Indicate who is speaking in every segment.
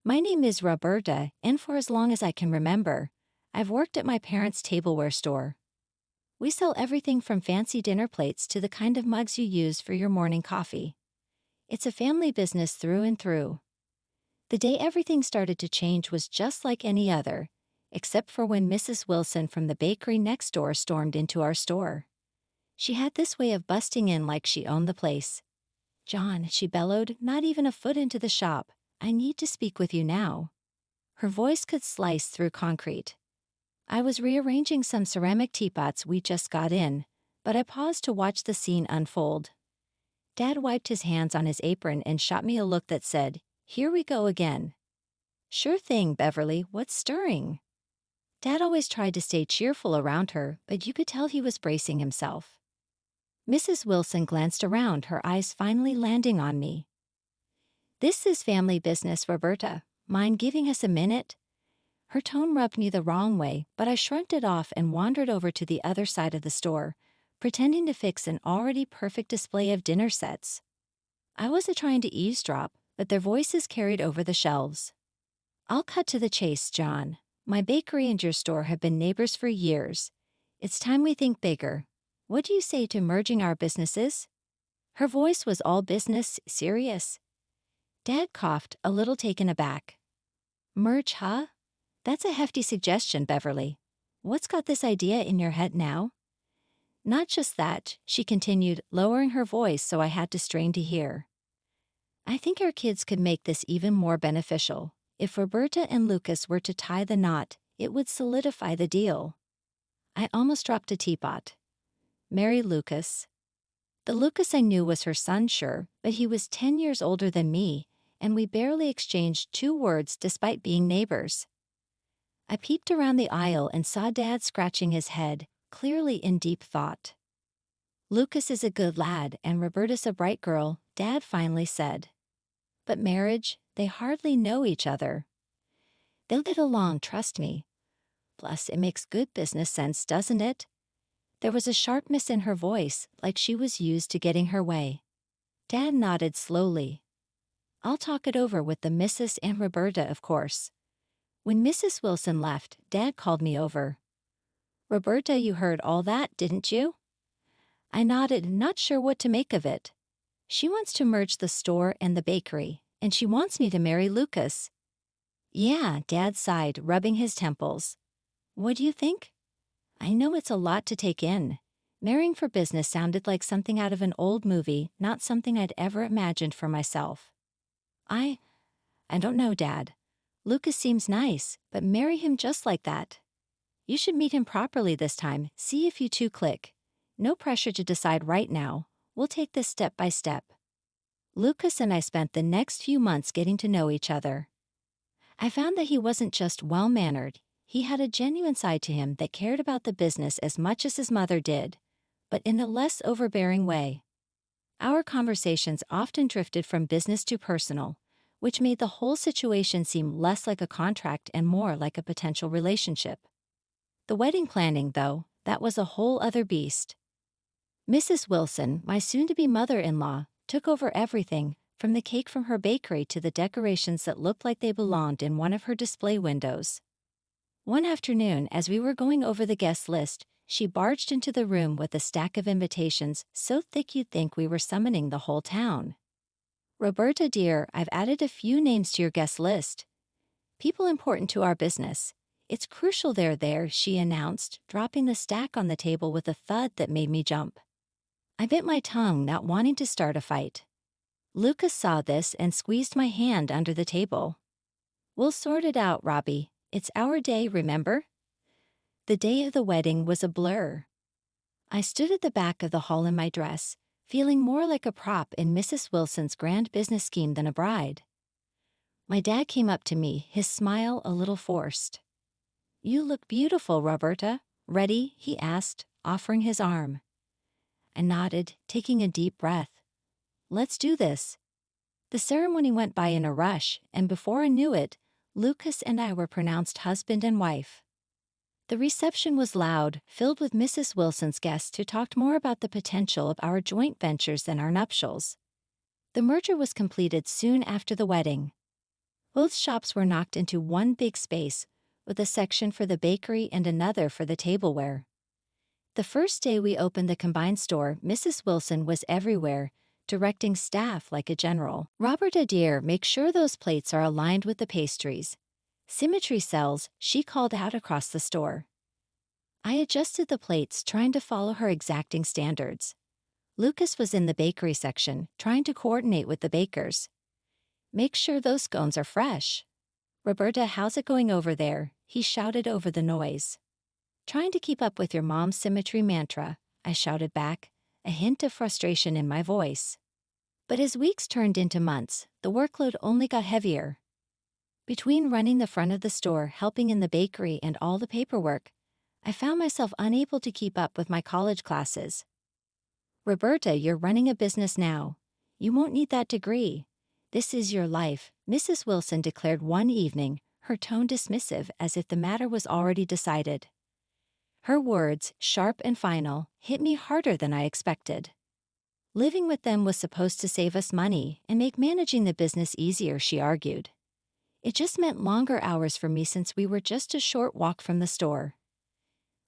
Speaker 1: My name is Roberta, and for as long as I can remember, I've worked at my parents' tableware store. We sell everything from fancy dinner plates to the kind of mugs you use for your morning coffee. It's a family business through and through. The day everything started to change was just like any other, except for when Mrs. Wilson from the bakery next door stormed into our store. She had this way of busting in like she owned the place. "John," she bellowed, not even a foot into the shop, "I need to speak with you now." Her voice could slice through concrete. I was rearranging some ceramic teapots we just got in, but I paused to watch the scene unfold. Dad wiped his hands on his apron and shot me a look that said, "Here we go again." "Sure thing, Beverly, what's stirring?" Dad always tried to stay cheerful around her, but you could tell he was bracing himself. Mrs. Wilson glanced around, her eyes finally landing on me. "This is family business, Roberta. Mind giving us a minute?" Her tone rubbed me the wrong way, but I shrugged it off and wandered over to the other side of the store, pretending to fix an already perfect display of dinner sets. I wasn't trying to eavesdrop, but their voices carried over the shelves. "I'll cut to the chase, John. My bakery and your store have been neighbors for years. It's time we think bigger. What do you say to merging our businesses?" Her voice was all business, serious. Dad coughed, a little taken aback. "Merge, huh? That's a hefty suggestion, Beverly. What's got this idea in your head now?" "Not just that," she continued, lowering her voice so I had to strain to hear. "I think our kids could make this even more beneficial. If Roberta and Lucas were to tie the knot, it would solidify the deal." I almost dropped a teapot. Mary Lucas. The Lucas I knew was her son, sure, but he was 10 years older than me, and we barely exchanged 2 words despite being neighbors. I peeped around the aisle and saw Dad scratching his head, clearly in deep thought. "Lucas is a good lad and Roberta's a bright girl," Dad finally said. "But marriage, they hardly know each other." "They'll get along, trust me. Plus, it makes good business sense, doesn't it?" There was a sharpness in her voice, like she was used to getting her way. Dad nodded slowly. "I'll talk it over with the Mrs. and Roberta, of course." When Mrs. Wilson left, Dad called me over. "Roberta, you heard all that, didn't you?" I nodded, not sure what to make of it. "She wants to merge the store and the bakery, and she wants me to marry Lucas." "Yeah," Dad sighed, rubbing his temples. "What do you think?" I know it's a lot to take in. Marrying for business sounded like something out of an old movie, not something I'd ever imagined for myself. I don't know, Dad. Lucas seems nice, but marry him just like that. You should meet him properly this time, see if you two click. No pressure to decide right now. We'll take this step by step. Lucas and I spent the next few months getting to know each other. I found that he wasn't just well-mannered. He had a genuine side to him that cared about the business as much as his mother did, but in a less overbearing way. Our conversations often drifted from business to personal, which made the whole situation seem less like a contract and more like a potential relationship. The wedding planning, though, that was a whole other beast. Mrs. Wilson, my soon-to-be mother-in-law, took over everything, from the cake from her bakery to the decorations that looked like they belonged in one of her display windows. One afternoon, as we were going over the guest list, she barged into the room with a stack of invitations so thick you'd think we were summoning the whole town. "Roberta, dear, I've added a few names to your guest list. People important to our business. It's crucial they're there," she announced, dropping the stack on the table with a thud that made me jump. I bit my tongue, not wanting to start a fight. Lucas saw this and squeezed my hand under the table. "We'll sort it out, Robbie. It's our day, remember?" The day of the wedding was a blur. I stood at the back of the hall in my dress, feeling more like a prop in Mrs. Wilson's grand business scheme than a bride. My dad came up to me, his smile a little forced. "You look beautiful, Roberta. Ready?" he asked, offering his arm. I nodded, taking a deep breath. "Let's do this." The ceremony went by in a rush, and before I knew it, Lucas and I were pronounced husband and wife. The reception was loud, filled with Mrs. Wilson's guests who talked more about the potential of our joint ventures than our nuptials. The merger was completed soon after the wedding. Both shops were knocked into one big space, with a section for the bakery and another for the tableware. The first day we opened the combined store, Mrs. Wilson was everywhere, directing staff like a general. Roberta dear, make sure those plates are aligned with the pastries. Symmetry sells, she called out across the store. I adjusted the plates, trying to follow her exacting standards. Lucas was in the bakery section, trying to coordinate with the bakers. Make sure those scones are fresh. Roberta, how's it going over there? He shouted over the noise. Trying to keep up with your mom's symmetry mantra, I shouted back, a hint of frustration in my voice. But as weeks turned into months, the workload only got heavier. Between running the front of the store, helping in the bakery, and all the paperwork, I found myself unable to keep up with my college classes. Roberta, you're running a business now. You won't need that degree. This is your life, Mrs. Wilson declared one evening, her tone dismissive as if the matter was already decided. Her words, sharp and final, hit me harder than I expected. Living with them was supposed to save us money and make managing the business easier, she argued. It just meant longer hours for me since we were just a short walk from the store.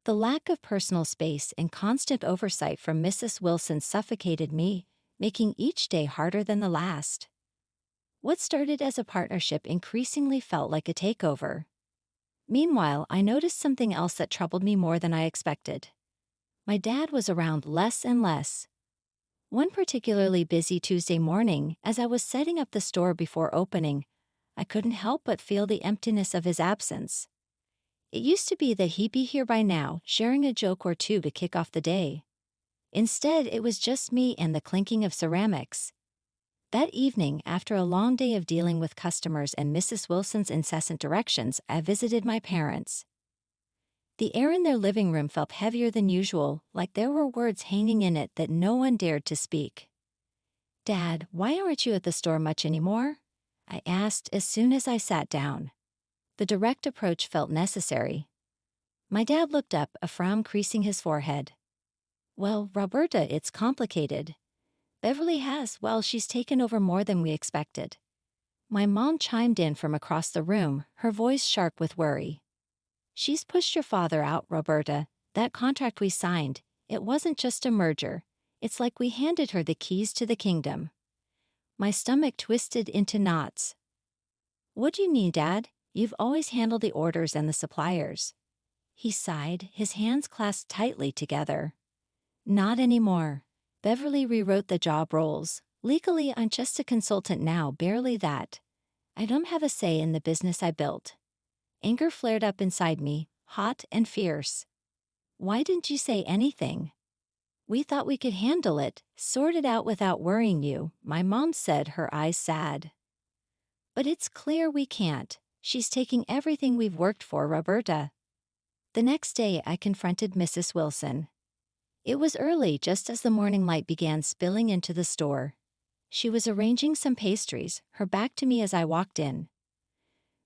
Speaker 1: The lack of personal space and constant oversight from Mrs. Wilson suffocated me, making each day harder than the last. What started as a partnership increasingly felt like a takeover. Meanwhile, I noticed something else that troubled me more than I expected. My dad was around less and less. One particularly busy Tuesday morning, as I was setting up the store before opening, I couldn't help but feel the emptiness of his absence. It used to be that he'd be here by now, sharing a joke or two to kick off the day. Instead, it was just me and the clinking of ceramics. That evening, after a long day of dealing with customers and Mrs. Wilson's incessant directions, I visited my parents. The air in their living room felt heavier than usual, like there were words hanging in it that no one dared to speak. Dad, why aren't you at the store much anymore? I asked as soon as I sat down. The direct approach felt necessary. My dad looked up, a frown creasing his forehead. Well, Roberta, it's complicated. Beverly she's taken over more than we expected. My mom chimed in from across the room, her voice sharp with worry. She's pushed your father out, Roberta. That contract we signed, it wasn't just a merger. It's like we handed her the keys to the kingdom. My stomach twisted into knots. What do you mean, Dad? You've always handled the orders and the suppliers. He sighed, his hands clasped tightly together. Not anymore. Beverly rewrote the job roles. Legally, I'm just a consultant now, barely that. I don't have a say in the business I built. Anger flared up inside me, hot and fierce. Why didn't you say anything? We thought we could handle it, sort it out without worrying you, my mom said, her eyes sad. But it's clear we can't. She's taking everything we've worked for, Roberta. The next day, I confronted Mrs. Wilson. It was early, just as the morning light began spilling into the store. She was arranging some pastries, her back to me as I walked in.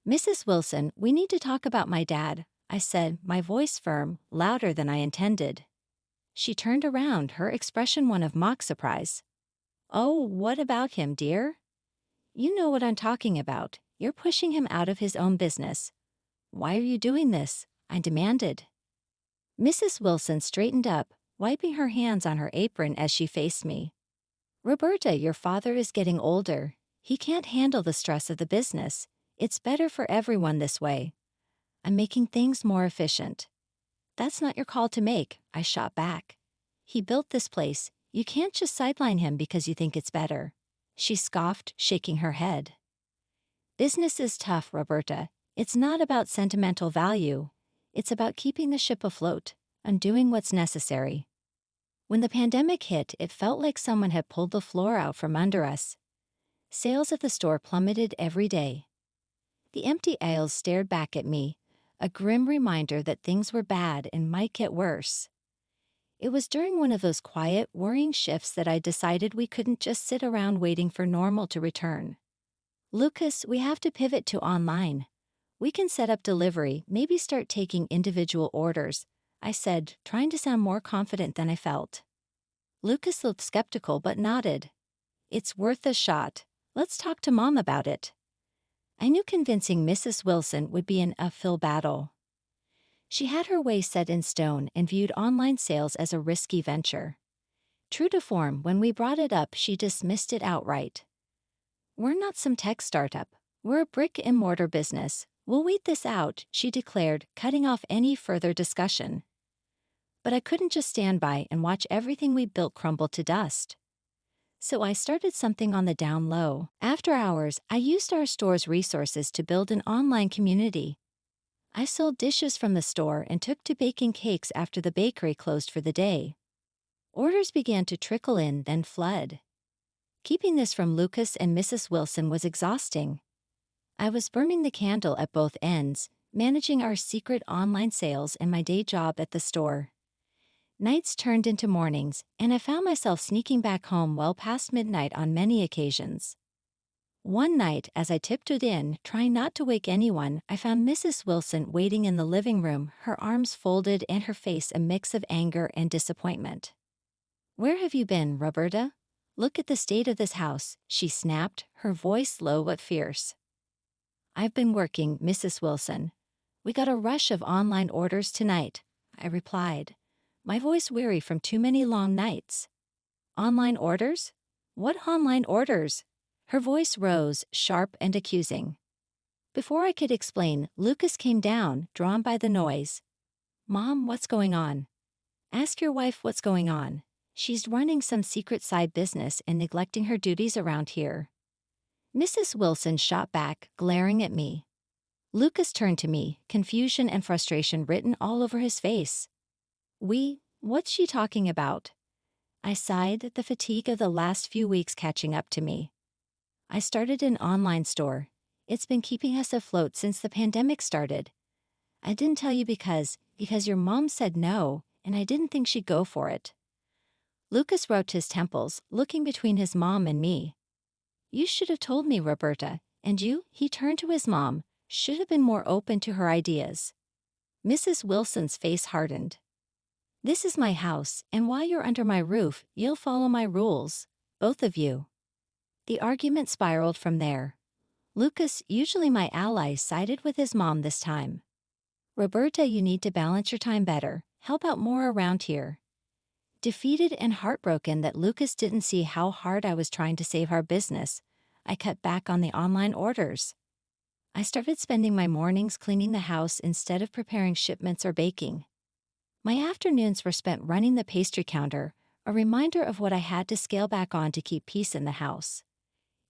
Speaker 1: Mrs. Wilson, we need to talk about my dad, I said, my voice firm, louder than I intended. She turned around, her expression one of mock surprise. Oh, what about him, dear? You know what I'm talking about. You're pushing him out of his own business. Why are you doing this? I demanded. Mrs. Wilson straightened up, wiping her hands on her apron as she faced me. Roberta, your father is getting older. He can't handle the stress of the business. It's better for everyone this way. I'm making things more efficient. That's not your call to make, I shot back. He built this place. You can't just sideline him because you think it's better. She scoffed, shaking her head. Business is tough, Roberta. It's not about sentimental value. It's about keeping the ship afloat, and doing what's necessary. When the pandemic hit, it felt like someone had pulled the floor out from under us. Sales at the store plummeted every day. The empty aisles stared back at me, a grim reminder that things were bad and might get worse. It was during one of those quiet, worrying shifts that I decided we couldn't just sit around waiting for normal to return. Lucas, we have to pivot to online. We can set up delivery, maybe start taking individual orders, I said, trying to sound more confident than I felt. Lucas looked skeptical but nodded. It's worth a shot. Let's talk to Mom about it. I knew convincing Mrs. Wilson would be an uphill battle. She had her way set in stone and viewed online sales as a risky venture. True to form, when we brought it up, she dismissed it outright. "We're not some tech startup. We're a brick-and-mortar business. We'll wait this out," she declared, cutting off any further discussion. But I couldn't just stand by and watch everything we built crumble to dust. So I started something on the down low. After hours, I used our store's resources to build an online community. I sold dishes from the store and took to baking cakes after the bakery closed for the day. Orders began to trickle in, then flood. Keeping this from Lucas and Mrs. Wilson was exhausting. I was burning the candle at both ends, managing our secret online sales and my day job at the store. Nights turned into mornings, and I found myself sneaking back home well past midnight on many occasions. One night, as I tiptoed in, trying not to wake anyone, I found Mrs. Wilson waiting in the living room, her arms folded and her face a mix of anger and disappointment. "Where have you been, Roberta? Look at the state of this house," she snapped, her voice low but fierce. "I've been working, Mrs. Wilson. We got a rush of online orders tonight," I replied, my voice weary from too many long nights. "Online orders? What online orders?" Her voice rose, sharp and accusing. Before I could explain, Lucas came down, drawn by the noise. "Mom, what's going on? Ask your wife what's going on. She's running some secret side business and neglecting her duties around here." Mrs. Wilson shot back, glaring at me. Lucas turned to me, confusion and frustration written all over his face. What's she talking about?" I sighed, the fatigue of the last few weeks catching up to me. "I started an online store. It's been keeping us afloat since the pandemic started. I didn't tell you because your mom said no, and I didn't think she'd go for it." Lucas rubbed his temples, looking between his mom and me. "You should have told me, Roberta, and you," he turned to his mom, "should have been more open to her ideas." Mrs. Wilson's face hardened. "This is my house, and while you're under my roof, you'll follow my rules, both of you." The argument spiraled from there. Lucas, usually my ally, sided with his mom this time. "Roberta, you need to balance your time better, help out more around here." Defeated and heartbroken that Lucas didn't see how hard I was trying to save our business, I cut back on the online orders. I started spending my mornings cleaning the house instead of preparing shipments or baking. My afternoons were spent running the pastry counter, a reminder of what I had to scale back on to keep peace in the house.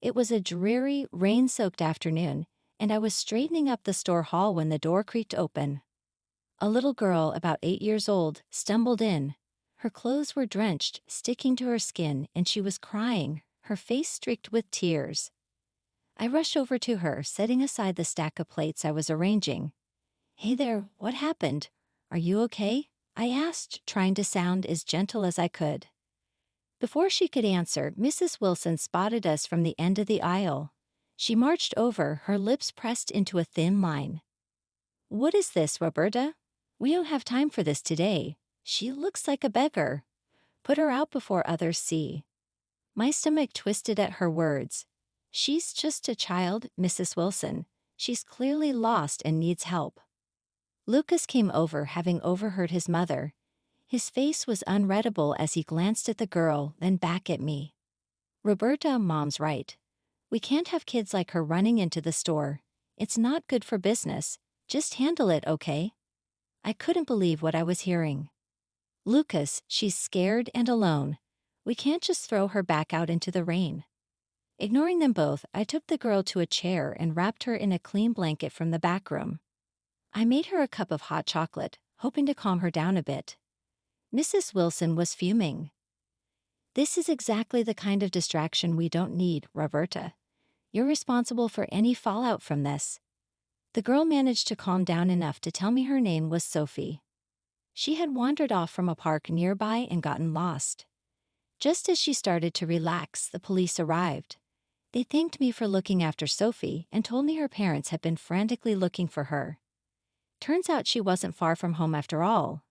Speaker 1: It was a dreary, rain-soaked afternoon, and I was straightening up the store hall when the door creaked open. A little girl, about 8 years old, stumbled in. Her clothes were drenched, sticking to her skin, and she was crying, her face streaked with tears. I rushed over to her, setting aside the stack of plates I was arranging. "Hey there, what happened? Are you okay?" I asked, trying to sound as gentle as I could. Before she could answer, Mrs. Wilson spotted us from the end of the aisle. She marched over, her lips pressed into a thin line. "What is this, Roberta? We don't have time for this today. She looks like a beggar. Put her out before others see." My stomach twisted at her words. "She's just a child, Mrs. Wilson. She's clearly lost and needs help." Lucas came over, having overheard his mother. His face was unreadable as he glanced at the girl, then back at me. "Roberta, Mom's right. We can't have kids like her running into the store. It's not good for business. Just handle it, okay?" I couldn't believe what I was hearing. "Lucas, she's scared and alone. We can't just throw her back out into the rain." Ignoring them both, I took the girl to a chair and wrapped her in a clean blanket from the back room. I made her a cup of hot chocolate, hoping to calm her down a bit. Mrs. Wilson was fuming. "This is exactly the kind of distraction we don't need, Roberta. You're responsible for any fallout from this." The girl managed to calm down enough to tell me her name was Sophie. She had wandered off from a park nearby and gotten lost. Just as she started to relax, the police arrived. They thanked me for looking after Sophie and told me her parents had been frantically looking for her. Turns out she wasn't far from home after all.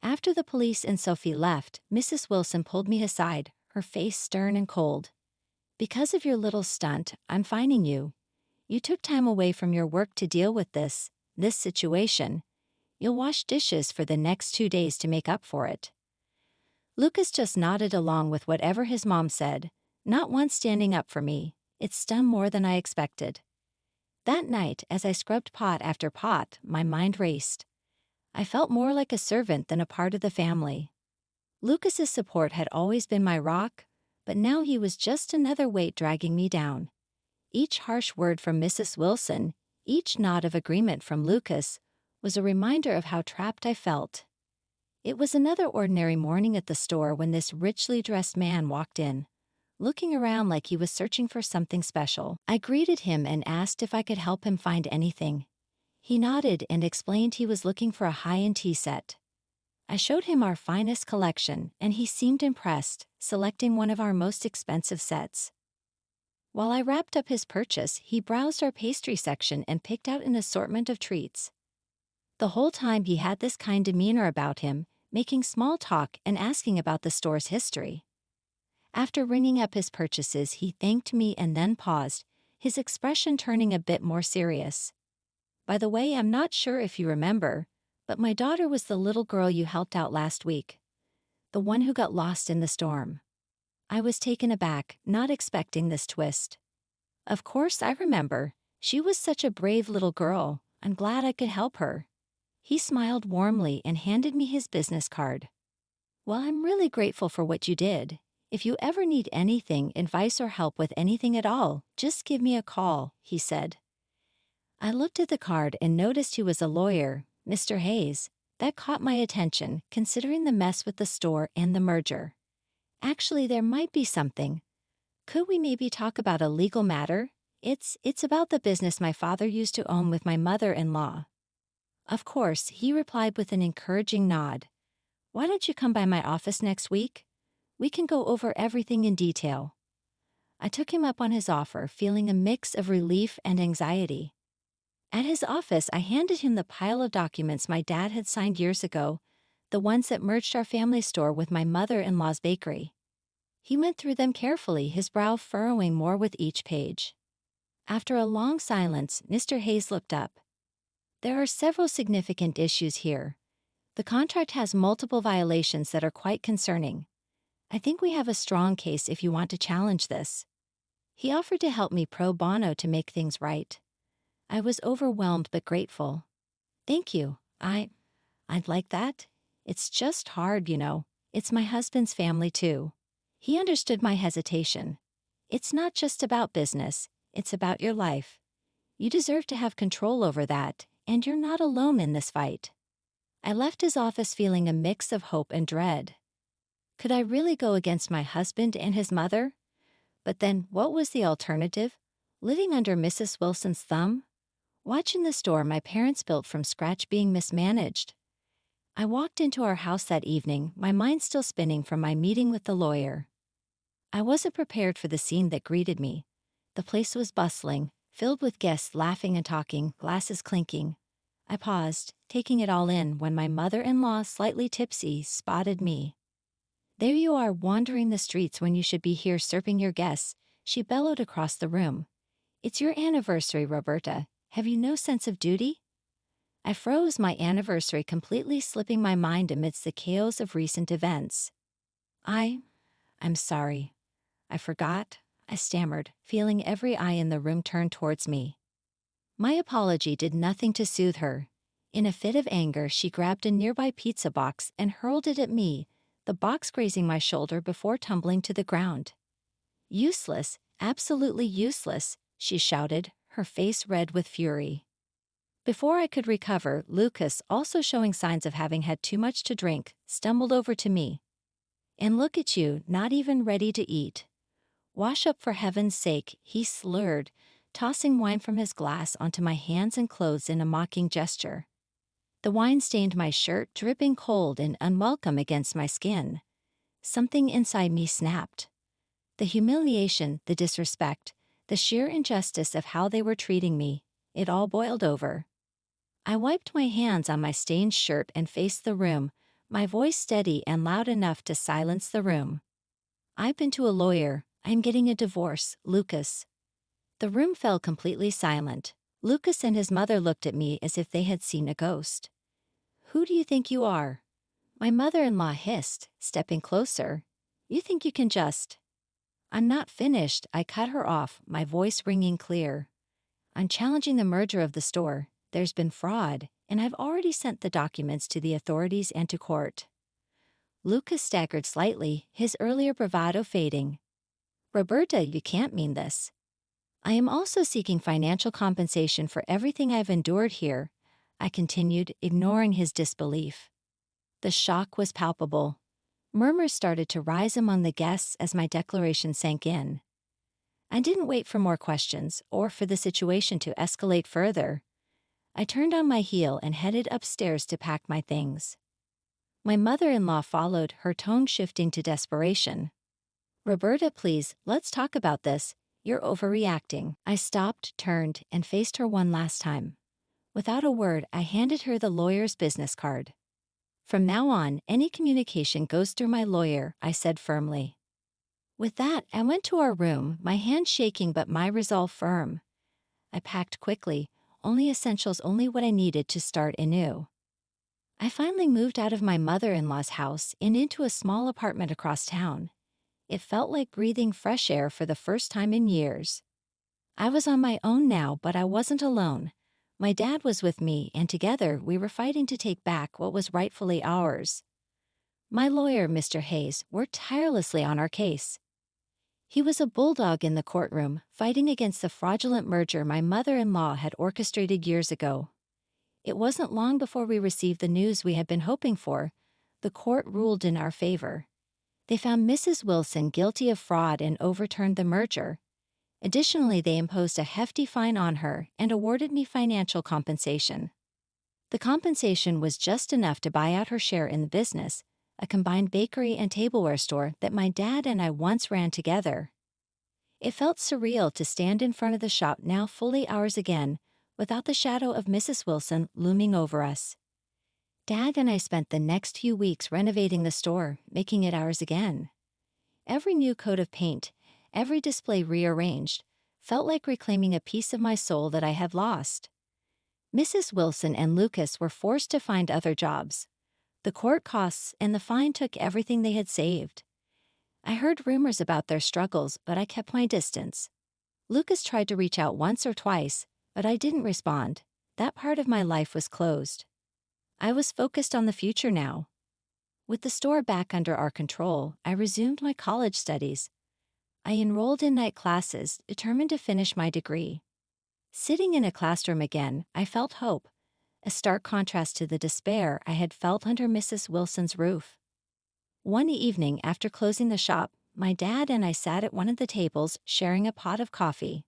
Speaker 1: After the police and Sophie left, Mrs. Wilson pulled me aside, her face stern and cold. "Because of your little stunt, I'm fining you. You took time away from your work to deal with this situation. You'll wash dishes for the next 2 days to make up for it." Lucas just nodded along with whatever his mom said, not once standing up for me. It stung more than I expected. That night, as I scrubbed pot after pot, my mind raced. I felt more like a servant than a part of the family. Lucas's support had always been my rock, but now he was just another weight dragging me down. Each harsh word from Mrs. Wilson, each nod of agreement from Lucas, was a reminder of how trapped I felt. It was another ordinary morning at the store when this richly dressed man walked in, looking around like he was searching for something special. I greeted him and asked if I could help him find anything. He nodded and explained he was looking for a high-end tea set. I showed him our finest collection, and he seemed impressed, selecting one of our most expensive sets. While I wrapped up his purchase, he browsed our pastry section and picked out an assortment of treats. The whole time he had this kind demeanor about him, making small talk and asking about the store's history. After ringing up his purchases, he thanked me and then paused, his expression turning a bit more serious. "By the way, I'm not sure if you remember, but my daughter was the little girl you helped out last week. The one who got lost in the storm." I was taken aback, not expecting this twist. "Of course I remember. She was such a brave little girl. I'm glad I could help her." He smiled warmly and handed me his business card. "Well, I'm really grateful for what you did. If you ever need anything, advice or help with anything at all, just give me a call," he said. I looked at the card and noticed he was a lawyer, Mr. Hayes. That caught my attention, considering the mess with the store and the merger. Actually, there might be something. Could we maybe talk about a legal matter? It's about the business my father used to own with my mother-in-law. Of course, he replied with an encouraging nod. "Why don't you come by my office next week? We can go over everything in detail." I took him up on his offer, feeling a mix of relief and anxiety. At his office, I handed him the pile of documents my dad had signed years ago, the ones that merged our family store with my mother-in-law's bakery. He went through them carefully, his brow furrowing more with each page. After a long silence, Mr. Hayes looked up. "There are several significant issues here. The contract has multiple violations that are quite concerning. I think we have a strong case if you want to challenge this." He offered to help me pro bono to make things right. I was overwhelmed but grateful. "Thank you. I'd like that. It's just hard, you know. It's my husband's family too." He understood my hesitation. "It's not just about business, it's about your life. You deserve to have control over that, and you're not alone in this fight." I left his office feeling a mix of hope and dread. Could I really go against my husband and his mother? But then, what was the alternative? Living under Mrs. Wilson's thumb? Watching the store my parents built from scratch being mismanaged? I walked into our house that evening, my mind still spinning from my meeting with the lawyer. I wasn't prepared for the scene that greeted me. The place was bustling, filled with guests laughing and talking, glasses clinking. I paused, taking it all in, when my mother-in-law, slightly tipsy, spotted me. "There you are, wandering the streets when you should be here serving your guests," she bellowed across the room. "It's your anniversary, Roberta. Have you no sense of duty?" I froze, my anniversary completely slipping my mind amidst the chaos of recent events. I'm sorry. I forgot," I stammered, feeling every eye in the room turn towards me. My apology did nothing to soothe her. In a fit of anger, she grabbed a nearby pizza box and hurled it at me, the box grazing my shoulder before tumbling to the ground. "Useless, absolutely useless," she shouted, her face red with fury. Before I could recover, Lucas, also showing signs of having had too much to drink, stumbled over to me. "And look at you, not even ready to eat. Wash up for heaven's sake," he slurred, tossing wine from his glass onto my hands and clothes in a mocking gesture. The wine stained my shirt, dripping cold and unwelcome against my skin. Something inside me snapped. The humiliation, the disrespect, the sheer injustice of how they were treating me, it all boiled over. I wiped my hands on my stained shirt and faced the room, my voice steady and loud enough to silence the room. "I've been to a lawyer. I'm getting a divorce, Lucas." The room fell completely silent. Lucas and his mother looked at me as if they had seen a ghost. "Who do you think you are?" My mother-in-law hissed, stepping closer. "You think you can just—" "I'm not finished," I cut her off, my voice ringing clear. "I'm challenging the merger of the store. There's been fraud, and I've already sent the documents to the authorities and to court." Lucas staggered slightly, his earlier bravado fading. "Roberta, you can't mean this." "I am also seeking financial compensation for everything I've endured here," I continued, ignoring his disbelief. The shock was palpable. Murmurs started to rise among the guests as my declaration sank in. I didn't wait for more questions or for the situation to escalate further. I turned on my heel and headed upstairs to pack my things. My mother-in-law followed, her tone shifting to desperation. "Roberta, please, let's talk about this. You're overreacting." I stopped, turned, and faced her one last time. Without a word, I handed her the lawyer's business card. "From now on, any communication goes through my lawyer," I said firmly. With that, I went to our room, my hand shaking but my resolve firm. I packed quickly, only essentials, only what I needed to start anew. I finally moved out of my mother-in-law's house and into a small apartment across town. It felt like breathing fresh air for the first time in years. I was on my own now, but I wasn't alone. My dad was with me, and together we were fighting to take back what was rightfully ours. My lawyer, Mr. Hayes, worked tirelessly on our case. He was a bulldog in the courtroom, fighting against the fraudulent merger my mother-in-law had orchestrated years ago. It wasn't long before we received the news we had been hoping for. The court ruled in our favor. They found Mrs. Wilson guilty of fraud and overturned the merger. Additionally, they imposed a hefty fine on her and awarded me financial compensation. The compensation was just enough to buy out her share in the business, a combined bakery and tableware store that my dad and I once ran together. It felt surreal to stand in front of the shop now fully ours again, without the shadow of Mrs. Wilson looming over us. Dad and I spent the next few weeks renovating the store, making it ours again. Every new coat of paint, every display rearranged, felt like reclaiming a piece of my soul that I had lost. Mrs. Wilson and Lucas were forced to find other jobs. The court costs and the fine took everything they had saved. I heard rumors about their struggles, but I kept my distance. Lucas tried to reach out once or twice, but I didn't respond. That part of my life was closed. I was focused on the future now. With the store back under our control, I resumed my college studies. I enrolled in night classes, determined to finish my degree. Sitting in a classroom again, I felt hope, a stark contrast to the despair I had felt under Mrs. Wilson's roof. One evening after closing the shop, my dad and I sat at one of the tables sharing a pot of coffee.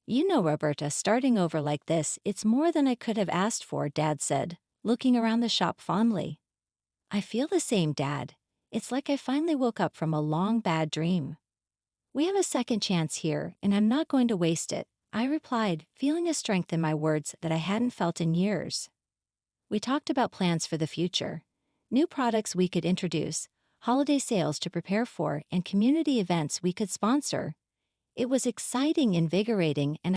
Speaker 1: "You know, Roberta, starting over like this, it's more than I could have asked for," Dad said, looking around the shop fondly. "I feel the same, Dad. It's like I finally woke up from a long bad dream." "We have a second chance here, and I'm not going to waste it," I replied, feeling a strength in my words that I hadn't felt in years. We talked about plans for the future, new products we could introduce, holiday sales to prepare for, and community events we could sponsor. It was exciting, invigorating, and